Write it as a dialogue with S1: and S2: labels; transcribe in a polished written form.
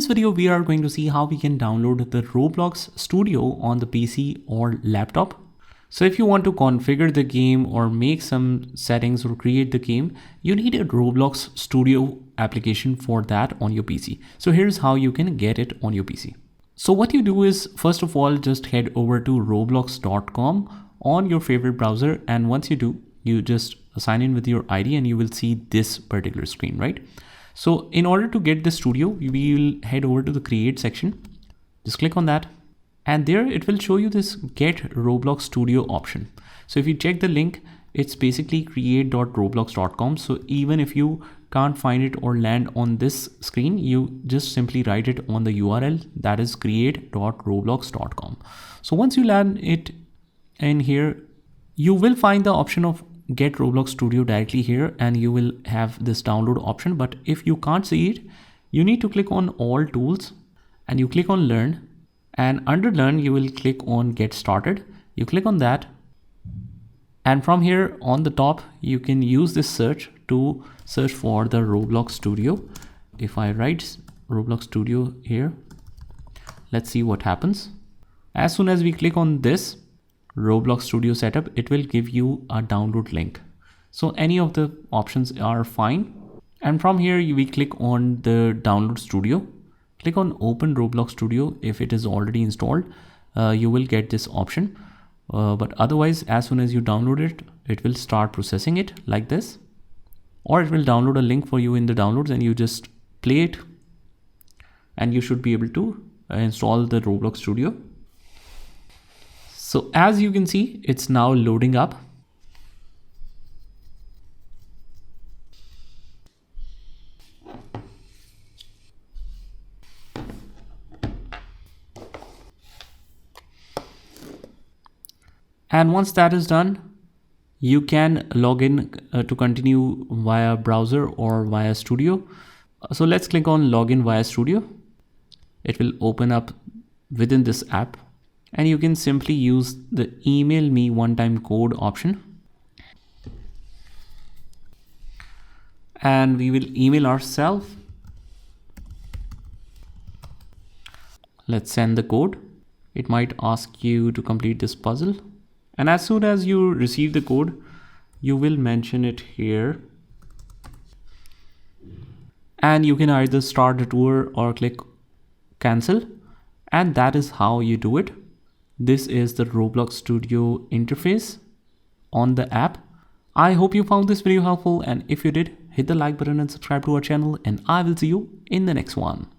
S1: this video, we are going to see how we can download the Roblox Studio on the PC or laptop. So if you want to configure the game or make some settings or create the game, you need a Roblox Studio application for that on your PC. So here's how you can get it on your PC. So what you do is, first of all, just head over to roblox.com on your favorite browser. And once you do, you just sign in with your ID and you will see this particular screen, right? So in order to get the studio, we will head over to the create section. Just click on that. And there it will show you this get Roblox Studio option. So if you check the link, it's basically create.roblox.com. So even if you can't find it or land on this screen, you just simply write it on the URL, that is create.roblox.com. So once you land it in here, you will find the option of get Roblox Studio directly here, and you will have this download option. But if you can't see it, you need to click on all tools and you click on learn, and under learn you will click on get started. You click on that, and from here on the top you can use this search to search for the Roblox Studio. If I write Roblox Studio here, let's see what happens. As soon as we click on this Roblox Studio setup, it will give you a download link. So any of the options are fine. And from here we click on the download studio, click on open Roblox Studio. If it is already installed, you will get this option. But otherwise, as soon as you download it, it will start processing it like this, or it will download a link for you in the downloads and you just play it and you should be able to install the Roblox Studio. So as you can see, it's now loading up. And once that is done, you can log in to continue via browser or via Studio. So let's click on login via Studio. It will open up within this app. And you can simply use the email me one-time code option. And we will email ourselves. Let's send the code. It might ask you to complete this puzzle. And as soon as you receive the code, you will mention it here. And you can either start the tour or click cancel. And that is how you do it. This is the Roblox Studio interface on the app. I hope you found this video helpful, and if you did, hit the like button and subscribe to our channel, and I will see you in the next one.